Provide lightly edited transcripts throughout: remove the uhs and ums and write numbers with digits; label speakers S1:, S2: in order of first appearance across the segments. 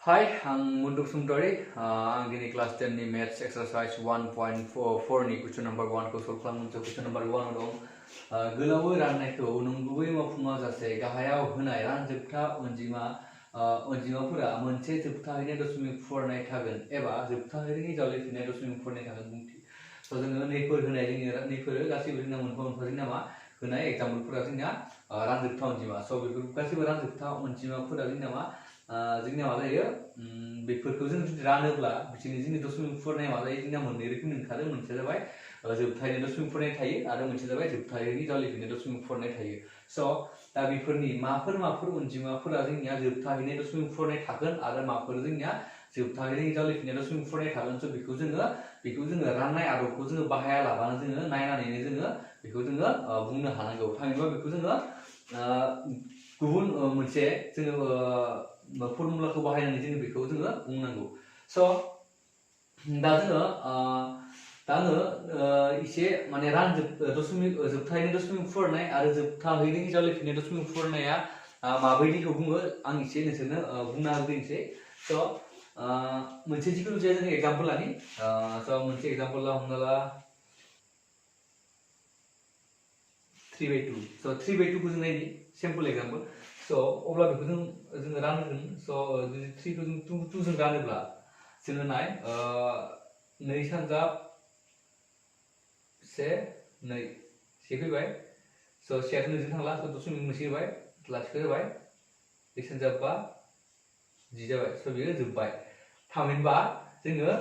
S1: Hi, ang munduk sumdori. Ang dini class 10 ni maths exercise 1.4 ni question number 1 ko solve खालामनो question number 1 dong. Gelawu rannaयखौ नंगुबै मावफुङा जासे गाहायाव होनाय रानजोबथा अनजिमाफोरा मोनसे जोबथाहैनाय दशमिक फरायनाय थागोन एबा जोबथाहैनायनि जावलिफिननाय दशमिक फरायनाय थागोन बुंथि। So जोङो नैफोर होनाय नैफोर गासैबो जोंना मोनफा जोंना मा होनाय एग्जाम्पलफोरा जोंना रानजोबथा अनजिमा। So बेफोर गासैबो रानजोबथा अनजिमाफोरा जोंना मा जोंनिया मा जायो बेफोरखौ जों जुदि रानोब्ला बिदिनो जोंनि दशमिक फरायनाय मा जायो जोंना मोननै रोखोमनि ओंखारो। मोनसेया जाबाय जोबथाहैनाय दशमिक फरायनाय थायो आरो मोनसेया जाबाय जोबथाहैनायनि जावलिफिननाय दशमिक फरायनाय थायो। So दा बेफोरनि माफोर अनजिमाफोरा जोंनिया जोबथाहैनाय दशमिक फरायनाय थागोन आरो माफोर जोंनिया जोबथाहैनायनि जावलिफिननाय दशमिक फरायनाय थागोन। So बेखौ जोङो राननाय आदबखौ जोङो बाहायालाबानो जोङो नायनानैनो जोङो बेखौ जोङो बुंनो हानांगौ। थामहिनबा बेखौ जोङो गुबुन मोनसे जोङो फर्मुलाखौ बाहायनानै जोङो बेखौ जोङो बुंनांगौ। So दा आङो एसे माने जोबथाहैनाय दशमिक फरायनाय आरो जोबथाहैनायनि जावलिफिननाय दशमिक फरायनाया माबायदिखौ बुङो आं एसे नोंसोरनो बुंना होग्रोनोसै। So मोनसे जिखुनु जाया जों एग्जाम्पल लानि। So मोनसे एग्जाम्पल हमना ला 3/2। So 3/2 को जों नायनि सिम्पल एग्जाम्पल। So अब्ला बेखौ जोङो रानगोन। So 3 को जों 2 जों रानोब्ला जोङो नाय 2 सानजाब 1 2 से फैबाय। So 1 2 जों थांला। So दशमिक मोनसे होबाय लाथिख' होबाय 2 सानजाब 5 10 जाबाय। So बेयो जोबबाय। थामहिनबा जोङो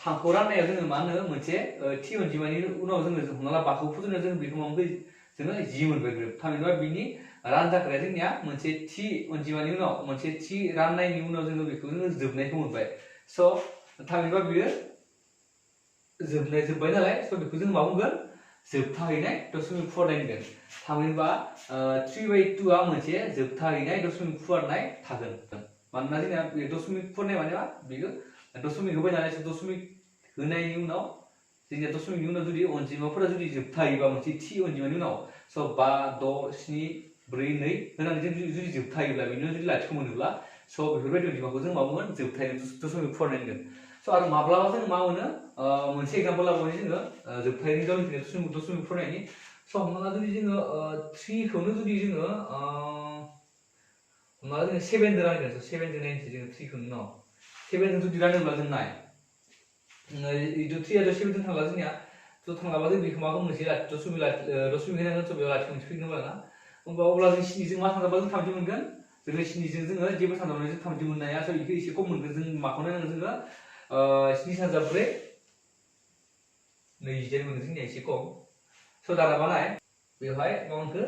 S1: थामखौ राननायाव जोङो मा होनो मोनसे थि अनजिमानि उनाव जोङो हमना ला 5 खौ फुजिनायाव जोङो बेखौ माबोरै जोङो 10 मोनबाय ग्रोब। थामहिनबा बिनि रानजाग्राया जोंनिया मोनसे थि अनजिमानि उनाव मोनसे थि राननायनि उनाव जोङो बेखौ जोबनायखौ मोनबाय। So थामहिनबा बियो जोबबाय नालाय। So बेखौ जों मा बुंगोन जोबथाहैनाय दशमिक फरायनाय होनगोन। थामहिनबा 3/2 आ मोनसे जोबथाहैनाय दशमिक फरायनाय थागोन। मानोना जोंना बे दशमिक फरायनाय माने मा बेयो दशमिक होबाय नालाय। दशमिक होनायनि उनाव जोंनिया दशमिकनि उनाव जुदि अनजिमाफोरा जुदि जोबथाहैबा मोनसे थि अनजिमानि उनाव so 5 6 7 4 2 होनानै जों जुदि जोबथाहैब्ला बिनि उनाव जुदि लाथिख' मोनोब्ला so बेफोरबायदि अनजिमाखौ जों मा बुंगोन जोबथाहैनाय दशमिक फरायनाय होनगोन। So आरो माब्लाबा जों मा मोनो मोनसे एग्जाम्पल लाबावनि जोङो जोबथाहैनायनि जावलिफिननाय दशमिक फरायनायनि। So हमना ला जुदि जोङो 3 खौनो जुदि जोङो हमना ला जोङो 7 जों रानगोन। So 7 जों नायनोसै जोङो 3 खौनो न 7 जों जुदि रानोब्ला जों नाय 3 आरो 7 जों थांला जोंनिया। So थांलाबा जों बेखौ मा खालामनोसै दशमिक होनांगोन। So बेयाव लाथिख' मोनसे फैगोन होनबाना अब्ला जों 7 जों मा सानजाबा जों 30 मोनगोन। जोङो 7 जों जोङो जेबो सानजाबनानै जों 30 मोननो हाया। So बेखौ एसे खम मोनगोन। जों माखौ नायनांगोन जोङो 7 सानजाब 4 20 मोनगोन जोंनिया एसे खम। So दाना मा नाय बेवहाय मा मोनखो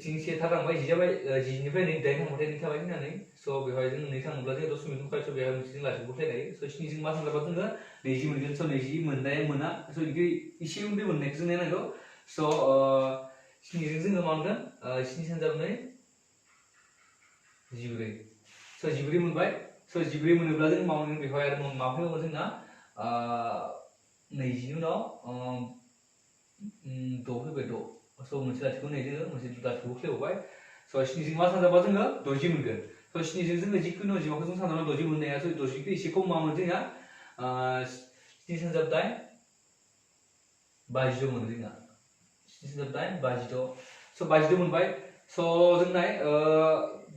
S1: जों से थांबाय 10 जाबाय 10 निफ्राय 2 दाइन थांबाथाय 2 थाबाय होननानै। So बेवहाय जों 2 थाङोब्ला जों दशमिक दंखायो। So बेवहाय मोनसे जों लाथिख' फैलायो। So 7 जों मा सानजाबा जोङो 20 मोनगोन। So 20 मोननाया मोना। So बेखौ एसे उन्दै मोननायखौ जों नायनांगौ। So 7 जों जोङो मा मोनगोन 7 सानजाब 2 14। So 14 मोनबाय। So 14 मोनोब्ला जों मा मोनगोन बेवहाय आरो मा फैबावगोन जोंना 20 नि उनाव 6 फैबाय 6। So मोनसे लाथिख' होनाय जोङो मोनसे लाथिख' फैबावबाय। So 7 जों मा सानजाबा जोङो 60 मोनगोन। So 7 जों जोङो जिखुनु अनजिमाखौ जों सानजाबा 60 मोननो हाया। So 60 खौ एसे खम मामोन जोंहा 7 सानजाब 8 52 मोनो जोंना। 7 सानजाब 8 52। So 52 मोनबाय। So जों नाय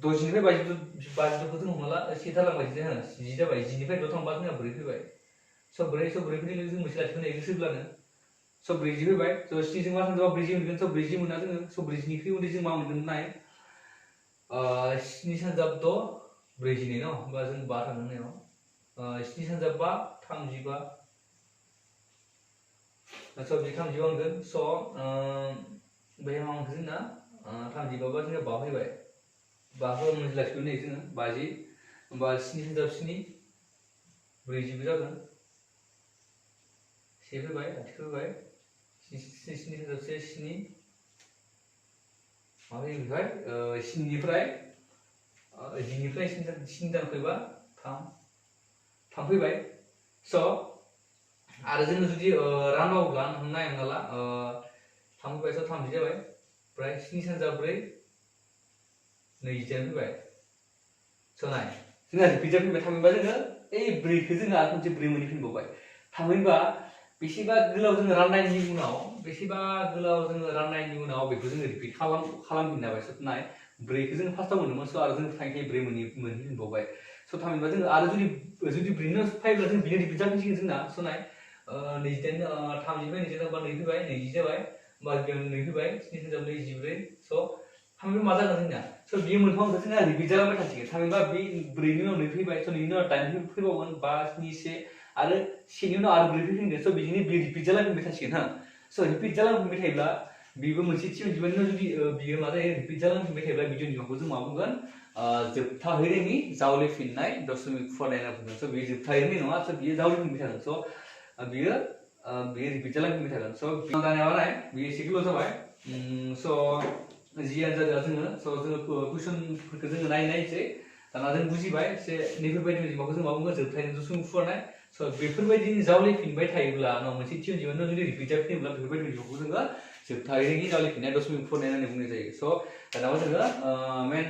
S1: 60 निफ्राय 52 खौ जों हमना ला से थालांबाय 10 जाबाय। 10 निफ्राय 6 थांबा जोंहा 4 फैबाय। So 4 फैनाय जों मोनसे लाथिख' होनाय गोसोब्लानो So 40 फैबाय। So 7 जों मा सानजाबा 40 मोनगोन। So 40 मोना जोङो। So 40 निख्रुइ उन्दै जों मा मोनगोन नाय 7 सानजाब 6 42 न होमबा जों 5 थांनो होनायाव 7 सानजाब 5 35। So बे 35 मोनगोन। So बे मा मोनखो जोंना 35 बा जोंना 5 फैबाय। 5 खौ मोनसे लाथिख' होनाय जोङो 50 होमबा 7 सानजाब 7 40 जागोन। 1 फैबाय लाथिख' फैबाय 7 सानजाब 1 7 मा फैयो बेवहाय 7 निफ्राय 7 दानफैबा 3 फैबाय। So आरो जोङो जुदि रानबावोब्ला नाय हमना ला 3 फैबाय। So 30 जाबाय। ओमफ्राय 7 सानजाब 4 20 फैबाय। So नाय जोंहा रिपिट जाफिनबाय थामहिनबा जोङो ओइ ब्रैखौ जोङो आरो खनसे ब्रै मोनफिनबावबाय थामहिनबा बेसेबा गोलाव जोङो राननायनि उनाव बेखौ जोङो रिपिट खालामफिननो हाबाय स' नाय ब्रैखौ जोङो फार्स्टआव मोनदोंमोन स' आरो जों फाइनलि ब्रै मोनफिनबावबाय स' थामहिनबा जोङो आरो जुदि ब्रैनो फाइब्ला जों बियो रिपिट जाफिनसिगोन जोंना स' नाय 29 30निफ्राय 29 बा 2 फैबाय 20 जाबाय बा बेयाव 2 फैबाय 7 जों 24 स' थामहिनबा मा जागोन जोंना स' बियो मोनफा मोनफा जोंना रिपिट जालांबाय थासिगोन थामहिनबा बे 4 नि उनाव 2 फैबाय स' 2 नि उनाव 8 फैबावगोन 5 7 1 आरो 7 नि उनाव आरो 4 फैफिनगोन स' बिदिनो बे रिपिट जालांबाय थासिगोन हा स' रिपिट जालांबाय थायोब्ला बेबो मोनसे थि अनजिमानि उनाव जुदि बियो मा जायो रिपिट जालांबाय थायोब्ला बे अनजिमाखौ जों मा बुंगोन जोबथाहैनायनि जावलेफिननाय दशमिक फरायनाय होनना बुंगोन स' बेयो जोबथाहैनाय नङा स' बियो जावलेफिनबाय थागोन स' बियो रिपिट जालांबाय थागोन स' दानिया मा नाय बियो एसे गोलाव जाबाय स' जियानो जादों जोङो स' जोङो कुइसनफोरखौ जोङो नायनोसै दाना जों बुजिबाय जे नैफोरबायदि अनजिमाखौ जों मा बुङो जोबथाहैनाय दशमिक फरायनाय स' बेफोरबायदि जावलेफिनबाय थायोब्ला उनाव मोनसे थि अनजिमानि उनाव जुदि रिपिट जाफिनोब्ला बेफोरबायदि अनजिमाखौ जोङो जोबथाहैनायनि जावलेफिननाय दशमिक फरायनाय होननानै बुंनाय जायो स' दाना जोङो मेन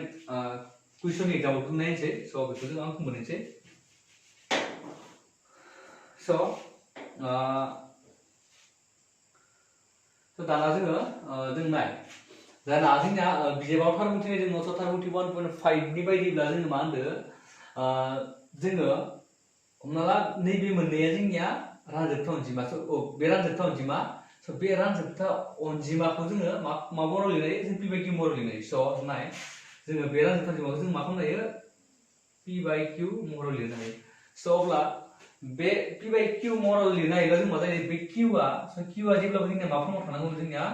S1: कुइसननि एग्जाम्पलखौ नायनोसै स' बेखौ जों आं बुंनोसै स' दाना जों नाय दाना जोंना बिजाबाव थारमुथि नायदों स' थारमुथि 1.5 नि बायदिब्ला जोङो मा होनदों जोङो हमना ला नैबे मोननैया जोंनिया रानजोबथा अनजिमा बे रानजोबथा अनजिमा स' बे रानजोबथा अनजिमाखौ जोङो मा महराव लिरनो हायो जों p/q महराव लिरनो हायो स' नाय जोङो बे रानजोबथा अनजिमाखौ जों मा खालामनो हायो p/q महराव लिरनो हायो स' अब्ला बे p/q महराव लिरनो हायोब्ला जों मा जायो बे qआ जेब्लाबो जोंनिया मा फर्माव थानांगौ जोंनिया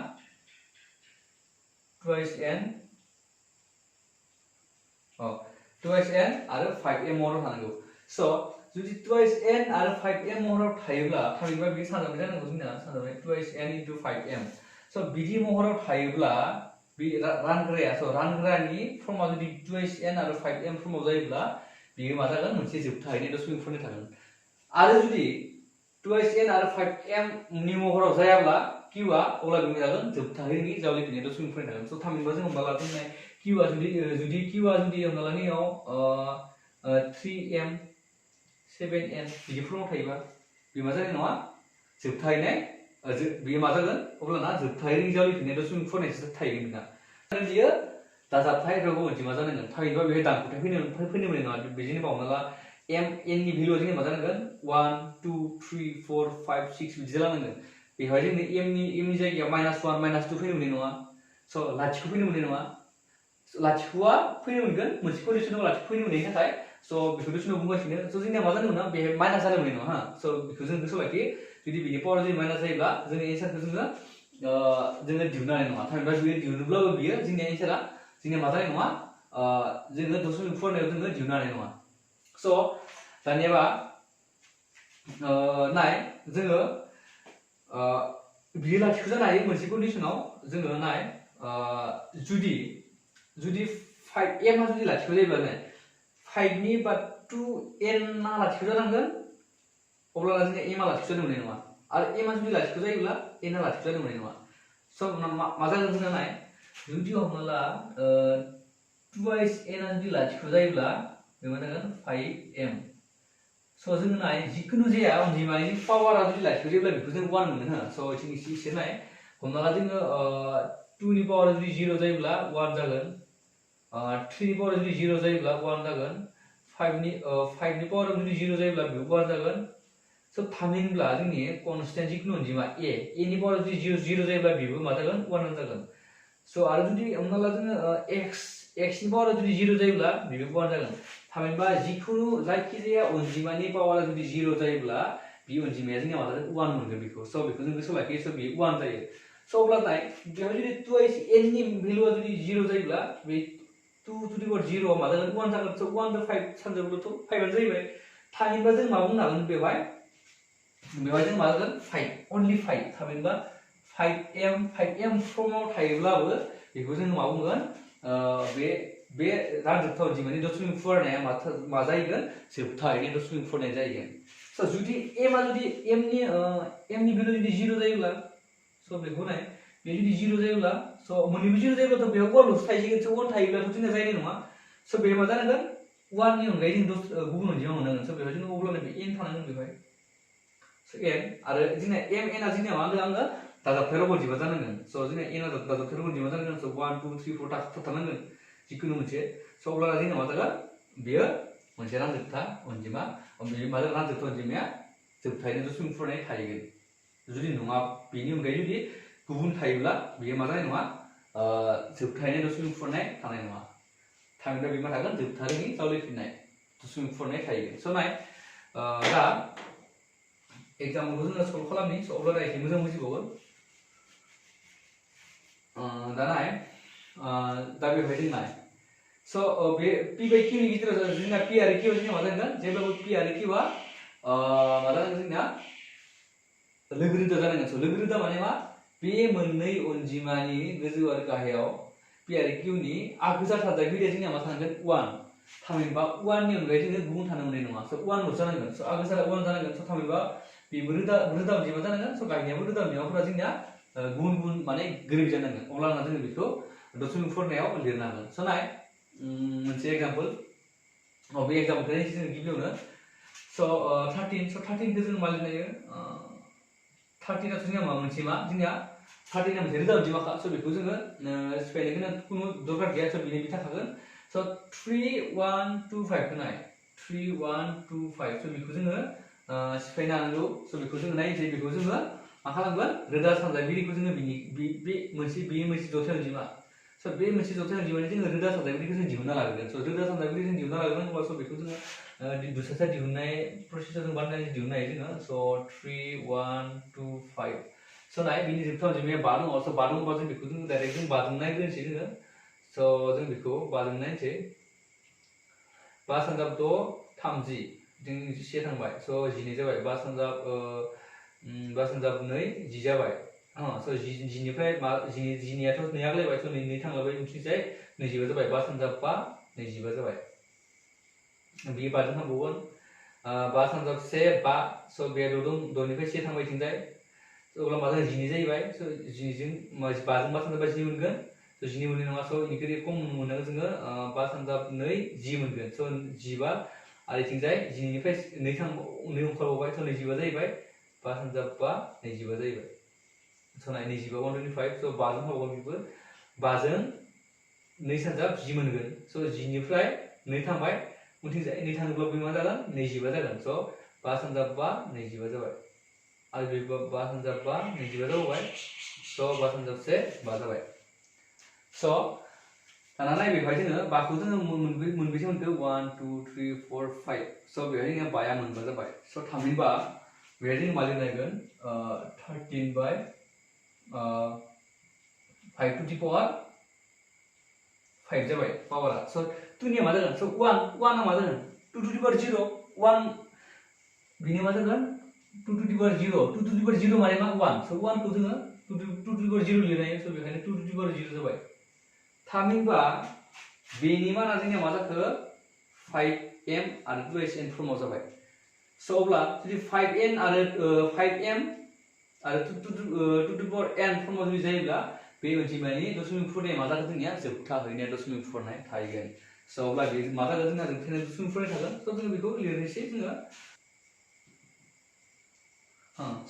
S1: twice n आरो 5m महराव थानांगौ स' जुदि twice n आरो 5m महराव थायोब्ला थामहिनबा बे सानजाबनाय जानांगौ जोंना सानजाबनाय twice n into 5m स' बिदि महराव थायोब्ला बे रानग्राया स' रानग्रानि फर्मा जुदि twice n आरो 5m फर्माव जायोब्ला बेयो मा जागोन मोनसे जोबथाहैनाय दशमिक फरायनाय थागोन आरो जुदि twice n आरो 5m नि महराव जायाब्ला qआ अब्ला बे जागोन जोबथाहैनायनि जावलेफिननाय दशमिक फरायनाय थागोन स' थामहिनबा जों हमना ला जोंना qआ जुदि हमना ला नैयाव 3m 7n बिदि फर्माव थायोबा बे मा जानाय नङा जोबथाहैनाय बेयो मा जागोन अब्लाना जोबथाहैनायनि जावलेफिननाय दशमिक फरायनायसो थाहैगोन ना आरो बियो दाजाबथाय रग' अनजिमा जानांगोन थामहिनबा बेहाय दानख'थाय फैनो मोननाय नङा बे जेनेबा हमना ला n नि भेलुआ जोंनिया मा जानांगोन 1 2 3 4 5 6 बिदि जालांनांगोन बेवहाय जोंनो m नि जायगायाव -1 -2 फैनो मोननाय नङा स' लाथिख' फैनो मोननाय नङा लाथिख'आ फैनो मोनगोन मोनसे कन्डिसनाव लाथिख' फैनो मोननायनि थाखाय स' बेखौ दशमिकआव बुंगासिनो स' जोंनिया मा जानो मोना बेहाय माइनास जानो मोननाय नङा हा स' बेखौ जों गोसोआव लाखि जुदि बिनि पावारा जुदि माइनास जायोब्ला जोंनि एन्सारखौ जोङो दिहुननो हानाय नङा थामहिनबा बियो दिहुनोब्लाबो बियो जोंनि एन्सारा जोंनिया मा जानाय नङा जोङो दशमिक फरायनायाव जोङो दिहुननो हानाय नङा स' दानियाबा नाय जोङो बियो लाथिख' जानो हायो मोनसे कन्डिसनाव जोङो नाय जुदि 5m आ जुदि लाथिख' जायोब्ला नाय 5 नि बा 2n आ लाथिख' जानांगोन अब्ला जोंनिया m आ लाथिख' जानो मोननाय नङा आरो m आ जुदि लाथिख' जायोब्ला n आ लाथिख' जानो मोननाय नङा स' मा जागोन जोंना नाय जुदि हमना ला twice n आ जुदि लाथिख' जायोब्ला बे मा जागोन 5m स' जोङो नाय जिखुनु जाया अनजिमानि पावारा जुदि लाथिख' जायोब्ला बेखौ जों 1 मोनो हा स' जों एसे नाय हमना ला जोङो 2 नि पावारा जुदि 0 जायोब्ला 1 जागोन 3 नि पावारा जुदि 0 जायोब्ला 1 जागोन 5 नि पावारा जुदि 0 जायोब्ला बेबो 1 जागोन स' थामहिनब्ला जोंनि कनस्टेन्ट जिखुनु अनजिमा a नि पावारा जुदि 0 जायोब्ला बेबो मा जागोन 1 जागोन स' आरो जुदि हमना ला जोङो x नि पावारा जुदि 0 जायोब्ला बेबो 1 जागोन थामहिनबा जिखुनु जायखिजाया अनजिमानि पावारा जुदि 0 जायोब्ला बे अनजिमाया जोंनिया मा जागोन 1 मोनगोन बेखौ स' बेखौ जों गोसोआव लाखियो स' बेयो 1 जायो स' अब्ला नाय बेयाव जुदि twice n नि भेलुआ जुदि 0 जायोब्ला बे 2 to the power 0 मा जागोन 1 जागोन स' 1 to 5 सानजोबोथ' 5 आनो जाहैबाय थामहिनबा जों मा बुंनो हागोन बेवहाय जों मा जागोन 5 only 5 थामहिनबा 5m फर्माव थायोब्लाबो बेखौ जों मा बुंगोन बे रानजोबथा अनजिमानि दशमिक फरायनाया मा जाहैगोन जोबथाहैनाय दशमिक फरायनाय जाहैगोन स' जुदि m नि भेलु जुदि 0 जायोब्ला स' बेखौ नाय बे जुदि 0 जायोब्ला स' मोननैबो 0 जायोब्लाथ' बेयाव 1 ल'सो थाहैसिगोन स' 1 थायोब्लाथ' जोंना जायनाय नङा स' बे मा जानांगोन 1 नि अनगायै जों गुबुन अनजिमा मोननांगोन स' बेवहाय जों अब्लानो बे n थानांगोन बेवहाय स' n आरो जोंना m n आ जोंना मा होनदों आङो दाजाबथायाव अनजिमा जानांगोन स' जोंना n आ दाजाबथायाव अनजिमा जानांगोन स' 1 2 3 4 थाथारनांगोन जिखुनु मोनसे स' अब्ला जोंना मा जागोन बेयो मोनसे रानजोबथा अनजिमा बे मा जागोन रानजोबथा अनजिमाया जोबथायैनो दशमिक फरायनाय थाहैगोन जुदि नङा बेनि अनगायै जुदि गुबुन थायोब्ला बेयो मा जानाय नङा जोबथायैनो दशमिक फरायनाय थानाय नङा थामहिनबा बे मा थागोन जोबथारैनि जावलेफिननाय दशमिक फरायनाय थाहैगोन स' नाय दा एग्जाम्पलखौ जोङो सल्भ खालामनि स' अब्ला एसे मोजां बुजिबावगोन दा नाय दा बेवहाय जों नाय स' बे p by q नि गेजेराव जोंना p आरो q जोंना मा जागोन जेब्लाबो p आरो q आ मा जागोन जोंना लोगो रोदा जानांगोन स' लोगो रोदा माने मा बे मोननै अनजिमानि गोजौ आरो गाहायाव p आरो q नि आगोजा थाजाबगिरिया जोंना मा थानांगोन 1 थामहिनबा 1 नि अनगायै जोङो गुबुन थानो मोननाय नङा स' 1 ल' जानांगोन स' आगोजा 1 जानांगोन स' थामहिनबा बेबो रोदा अनजिमा जानांगोन स' गाहायनियाबो रोदा अनजिमाफोरा जोंनिया गुबुन गुबुन माने गोरोबि जानांगोन अब्लाना जोङो बेखौ दशमिक फरायनायाव लिरनो हागोन स' नाय मोनसे एग्जाम्पल बे एग्जाम्पलखौ जोङो गिबियावनो स' 13 स' 13 खौ जों मा लिरनो हायो 13 आ जोंनिया मा मोनसे मा जोंनिया 13 आ मोनसे रोदा अनजिमाखा स' बेखौ जोङो सिफायनो गोनां खुनु दरकार गैया स' बेनि थाखागोन स' 3 1 2 5 खौ नाय 3 1 2 5 स' बेखौ जोङो सिफायनो हानांगौ स' बेखौ जोङो नायनोसै बेखौ जोङो मा खालामगोन रोदा सानजागिरिखौ जोङो बे मोनसे जथाय अनजिमा स' बे मोनसे जथाय अनजिमानि जोङो रोदा सानजागिरिखौ जों दिहुनना लाग्रोगोन स' रोदा सानजागिरि जों दिहुनना लाग्रोनांगौबा स' बेखौ जोङो दुसरा दिहुननाय प्रसेसआव जों बानायनानै दिहुननो हायो जोङो स' 3 1 2 5 स' नाय बिनि जोबथा अनजिमाया 5 दङ स' 5 दङबा जों बेखौ जों डाइरेक्ट जों 5 जों नायग्रोनोसै जोङो स' जों बेखौ 5 जों नायनोसै 5 सानजाब 6 30 जों 1 थांबाय स' 12 जाबाय 5 सानजाब 2 10 जाबाय स' 10 निफ्राय मा 10नियाथ' 2 आगलायबाय स' 2 थांलाबाय ओंथिजाय 25 जाबाय 5 सानजाब 5 25 जाबाय बेयो 5 जों थांबावगोन 5 सानजाब 1 5 स' बे 6 दं 6 निफ्राय 1 थांबाय थिंजाय अब्ला मा जागोन 12 जाहैबाय स' 12 जों 5 जों 5 सानजाब 12 मोनगोन स' 12 मोननाय नङा स' इनिख्रुइ खम मोननांगोन जोङो 5 सानजाब 2 10 मोनगोन स' 15 आरो इथिंजाय 10 निफ्राय 2 ओंखारबावबाय स' 25 जाहैबाय 5 सानजाब 5 25 जाहैबाय स' नाय 25 125 स' 5 जों थाबावगोन बेबो 5 जों 2 सानजाब 10 मोनगोन स' 10 निफ्राय 2 थांबाय उनथिंजाय 2 थाङोब्ला बे मा जागोन 25 जागोन स' 5 सानजाब 5 25 जाबाय आरो बे 5 सानजाब 5 25 जाबाय स' 5 सानजाब 1 5 जाबाय स' दाना नाय बेवहाय जोङो 5 खौ जोङो मोनबेसे मोनखो 1 2 3 4 5 स' बेवहाय जोंहा 5 आ मोनबा जाबाय स' थामहिनबा बेवहाय जों मा लिरनांगोन 13 by 5 to the power 5 जाबाय पावारा स' 2 निया मा जागोन स' 1 आ मा जागोन 2 to the power 0 1 बिनि मा जागोन 2 to the power 0 2 to the power 0 माने मा 1 स' 1 खौ जोङो 2 to the power 0 लिरनो हायो स' बेखायनो 2 to the power 0 जाबाय थामहिनबा बेनि माना जोंनिया मा जाखो 5m आरो 2n फर्माव जाबाय स' अब्ला जुदि 5n आरो 5m आरो 2 to the power n फर्माव जुदि जायोब्ला बे अनजिमानि दशमिक फरायनाया मा जागोन जोंनिया जोबथा हैनाया दशमिक फरायनाय थाहैगोन स' अब्ला बे मा जागोन जोंना जोबथायनाय दशमिक फरायनाय थागोन स' जों बेखौ लिरनोसै जोङो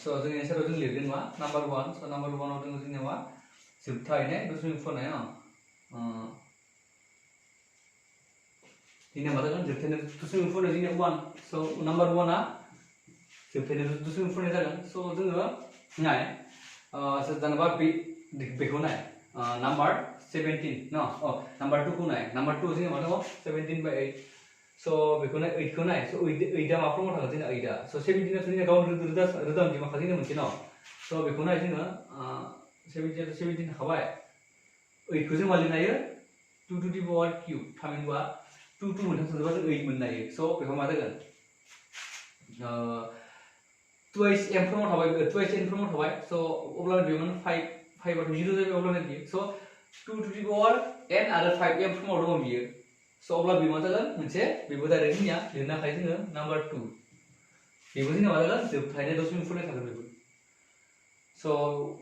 S1: स' जोंनि एन्साराव जों लिरगोन मा नाम्बार 1 स' नाम्बार 1 आव दङ जोंनिया मा जोबथा हैनाय दशमिक फरायनाय जोंनिया मा जागोन जोबथायनाय दशमिक फरायनाय जोंनिया 1 स' नाम्बार 1 आ जोबथायनाय दशमिक फरायनाय जागोन स' जोङो नाय जेनेबा बेखौ नाय नाम्बार 17 न नाम्बार 2 खौ नाय नाम्बार 2 जोंनिया मा दङ 17 by 8 स' बेखौ नाय 8 खौ नाय स' 8 आ मा फर्माव थागोन जोंना 8 आ स' 17 आ जोंनिया गाव रोदा अनजिमा खाजोंनो मोनसे न स' बेखौ नाय जोङो 17 थाखाबाय 8 खौ जों मा लिरनो हायो 2 to the power cube थामहिनबा 2 2 मोनथाम सोयोबा जों 8 मोननो हायो स' बेखौ मा जागोन 2m फर्माव थाबाय 2n फर्माव थाबाय स' अब्ला बेयाव 5 आथ' 0 जाबाय अब्ला बियो स' 2 to the power n आरो 5m फर्माव दङ बियो स' अब्ला बे मा जागोन मोनसे बेबो डाइरेक्ट जोंनिया लिरनो हाखायो जोङो नाम्बार 2 बेबो जोंनिया मा जागोन जोबथायनाय दशमिक फरायनाय थागोन बेबो स'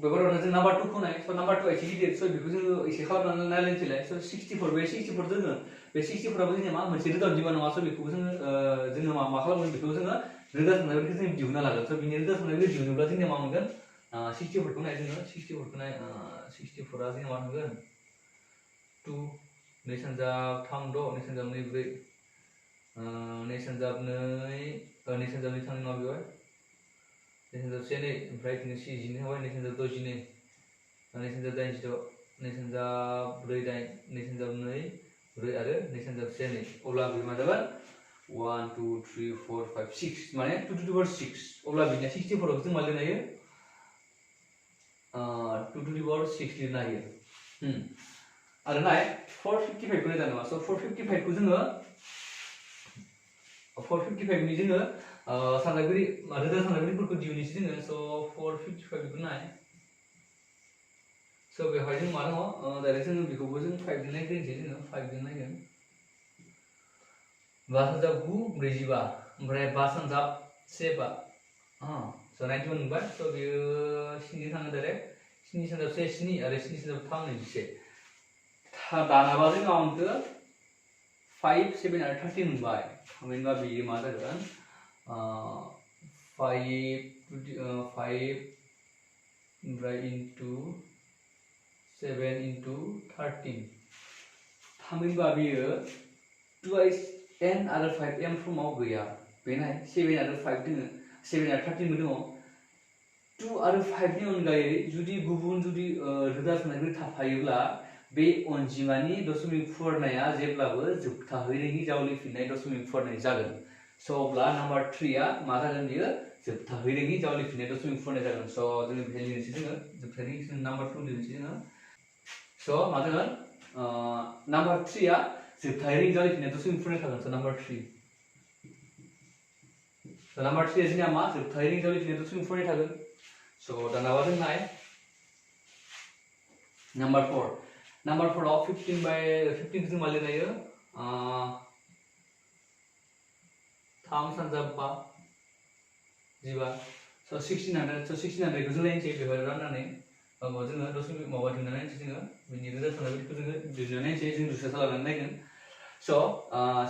S1: बेबारावनो जों नाम्बार 2 खौ नाय स' नाम्बार 2 एसे गिदिर स' बेखौ जोङो एसे खालामनानै नायलायनोसैलाय स' 64 बे 64 जोङो बे 64 जोंनिया मा मोनसे रोदा अनजिमा नङा स' बेखौबो जोङो मा खालामगोन बेखौ जोङो रोदा साननायफोरखौ जों दिहुनना लागोन स' बिनि रोदा साननायफोरखौ दिहुनोब्ला जोंनिया मा मोनगोन 64 खौ नाय जोङो 64 खौ नाय 64 आ जोंनिया मा थांगोन 2 2 सानजाब 3 6 2 सानजाब 2 4 2 सानजाब 2 2 सानजाब 2 थांनाय नङा बेवहाय 2 सानजाब 1 2 ओमफ्राय जोङो 4 12 थाबाय 2 सानजाब 6 12 2 सानजाब 8 6 2 सानजाब 4 8 2 सानजाब 2 4 आरो 2 सानजाब 1 2 अब्ला बे मा जागोन 1 2 3 4 5 6 माने 2 to the power 6 अब्ला बिनिया 64 खौ जों मा लिरनो हायो 2 to the power 6 लिरनो हायो आरो नाय 455 खौ नायदा नङा स' 455 खौ जोङो 455 नि जोङो सानजाबगिरि रोदा सानजाबगिरिफोरखौ दिहुननोसै जोङो स' 455 खौ नाय स' बेवहाय जों मा दङ डाइरेक्ट जोङो बेखौबो जों 5 जों नायग्रोनोसै जोङो 5 जों नायगोन 5 सानजाब 9 45 ओमफ्राय 5 सानजाब 7 स' 91 मोनबाय स' बेयो 7 थाङो डाइरेक्ट 7 सानजाब 1 7 आरो 7 सानजाब 3 21 दानाबा जों मा मोनखो 5 7 आरो 30 मोनबाय थामहिनबा बेयो मा जागोन 5 ओमफ्राय इनटु 7 into 13 थामहिनबा बेयो 2x n आरो 5m फर्माव गैया बेनाय 7 आरो 5 दङ 7 आरो 13 बो दङ 2 आरो 5 नि अनगायै जुदि गुबुन रोदा साननायफोर थाफायोब्ला बे अनजिमानि दशमिक फुवारनाया जेब्लाबो जोबथाहैनायनि जावलिफिननाय दशमिक फुवारनाय जागोन स' अब्ला नाम्बार 3 आ मा जागोन बेयो जोबथाहैनायनि जावलिफिननाय दशमिक फुवारनाय जागोन स' जोङो बेहाय लिरनोसै जोङो जोबथाहैनायनि जों नाम्बार 2 लिरनोसै जोङो स' मा जागोन नाम्बार 3 आ जोबथाहैनायनि जावलिफिननाय दशमिक फुवारनाय थागोन स' नाम्बार 3 स' नाम्बार 3 आ जोंनिया मा जोबथाहैनायनि जावलिफिननाय दशमिक फुवारनाय थागोन स' दानाबा जों नाय नाम्बार 4 नाम्बार 4 आव 15 by 15 जों मा लिरनो हायो 3 सानजाब 5 15 स' 1600 स' 1600 खौ जों नायनोसै बेवहाय राननानै जोङो दशमिक माबा दिहुननानै नायनोसै जोङो बिनि रोदा साननायफोरखौ जोङो दिहुननानै नायनोसै जों रुसा खालामनानै नायगोन स'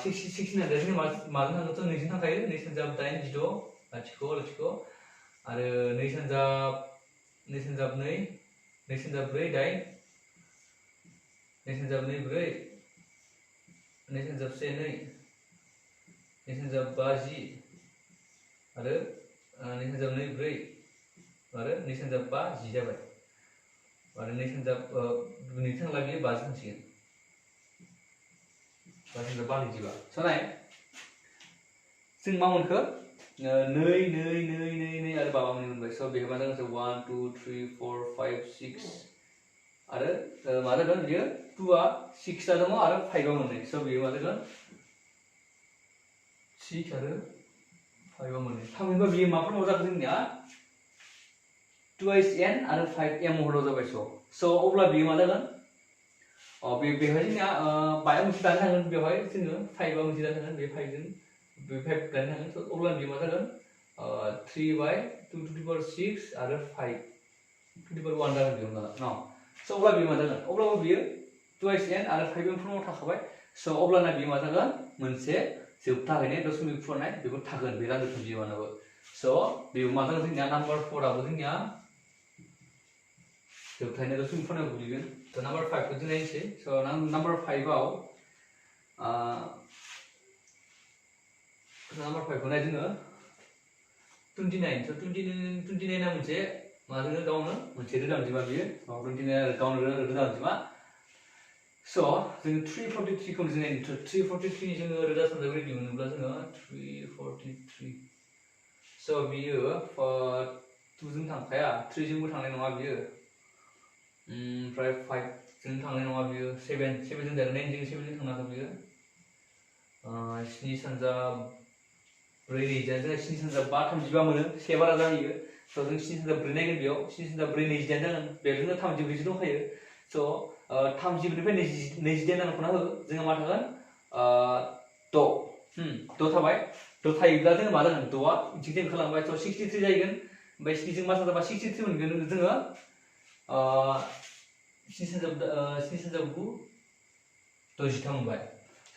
S1: 1600 जों माजों थांगोन स' 2 जों थांखायो 2 सानजाब 8 16 लाथिख' लाथिख' आरो 2 सानजाब 2 सानजाब 2 2 सानजाब 4 8 2 सानजाब 2 4 2 सानजाब 1 2 2 सानजाब 5 10 आरो 2 सानजाब 2 4 आरो 2 सानजाब 5 10 जाबाय आरो 2 सानजाब बुनि थांला बियो 5 थांसिगोन 5 सानजाब 5 25 स' नाय जों मा मोनखो 2 2 2 2 2 आरो बाबा मोनबाय स' बेहाय मा जागोन 1 2 3 4 5 6 आरो मा जागोन बियो 2 आ 6 आ दङ आरो 5 आ मोननै स' बेयो मा जागोन 6 आरो 5 आ मोननै थामहिनबा बियो मा फर्माव जागोन जोंनिया 2xn आरो 5m महराव जाबाय स' अब्ला बियो मा जागोन बेवहाय जोंनिया बाया मोनसे दानो थांगोन बेवहाय जोङो 5 आ मोनसे दानो थांगोन बे 5 जों बे 5 दानो थांगोन स' अब्ला बियो मा जागोन 3 by 2 to the power 6 आरो 5 to the power 1 जागोन बेयाव न' स' अब्ला बियो मा जागोन अब्लाबो बियो 2xn आरो 5m फर्माव थाखाबाय स' अब्लाना बियो मा जागोन मोनसे जोबथाहैनाय दशमिक फुवारनाय बेखौ थागोन बे रानजोबथाय अनजिमानाबो स' बेयाव मा जागोन जोंनिया नाम्बार 4 आबो जोंनिया जोबथाहैनाय दशमिक फुवारनायाव गोग्लैगोन स' नाम्बार 5 खौ जों नायनोसै स' नाम्बार 5 आव नाम्बार 5 खौ नाय जोङो 29 स' 29 आ मोनसे मा जोङो गावनो मोनसे रोदा अनजिमा बियो 29 गावनो रोदा अनजिमा स' जों 343 खौ जों नायनो 343 नि जोङो रोदा सानजाबगिरि दिहुनोब्ला जोङो 343 स' बियो 2 जों थांखाया 3 जोंबो थांनाय नङा बियो ओमफ्राय 5 जों थांनाय नङा बियो 7 जों डाइरेक्ट 9 जों 7 जों थांनो हागोन बियो 7 सानजाब 4 नैजिदाइन जोंहा 7 सानजाब 5 35 मोनो 1 बारा जाहैयो स' जों 7 सानजाब 4 नायगोन बेयाव 7 सानजाब 4 29 जागोन बेयाव जोङो 34 दंखायो स' 34 निफ्राय 29 दानख'ना हो जोङो मा थागोन 6 थाबाय 6 थायोब्ला जोङो मा जागोन 6 आ इन्टिग्रेट खालामबाय स' 63 जाहैगोन ओमफ्राय 7 जों मा सानजाबा 63 मोनगोन जोङो 7 सानजाब 9 63 मोनबाय स'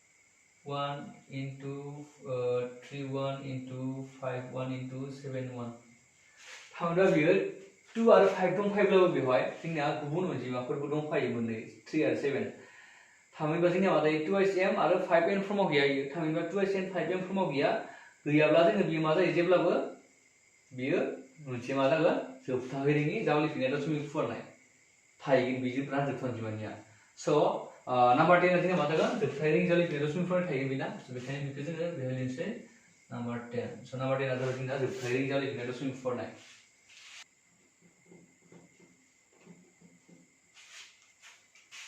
S1: 1 into 3 1 into 5 1 into 7 1 थामहिनबा बियो 2 आरो 5 दंफायोब्लाबो बेवहाय जोंना गुबुन अनजिमाफोरबो दंफायो मोननै 3 आरो 7 थामहिनबा जोंनिया मा जायो 2m आरो 5n फर्माव गैया इयो थामहिनबा 2n 5m फर्माव गैयाब्ला जोङो बियो मा जायो जेब्लाबो बियो मोनसे मा जागोन जोबथाहैरिङि जावलिफिननाय दशमिक फुवारनाय थाहैगोन बिजों रानजोबथा अनजिमानिया स' नाम्बार 10 जोंना मा जागोन जोबथाहैरिङि जावलिफिननाय दशमिक फुवारनाय थाहैगोन बिना बेखायनो बेखौ जोङो बेहाय लिरनोसै नाम्बार 10 स' नाम्बार 10 आ जाबाय जोंना जोबथाहैरिङि जावलिफिननाय दशमिक फुवारनाय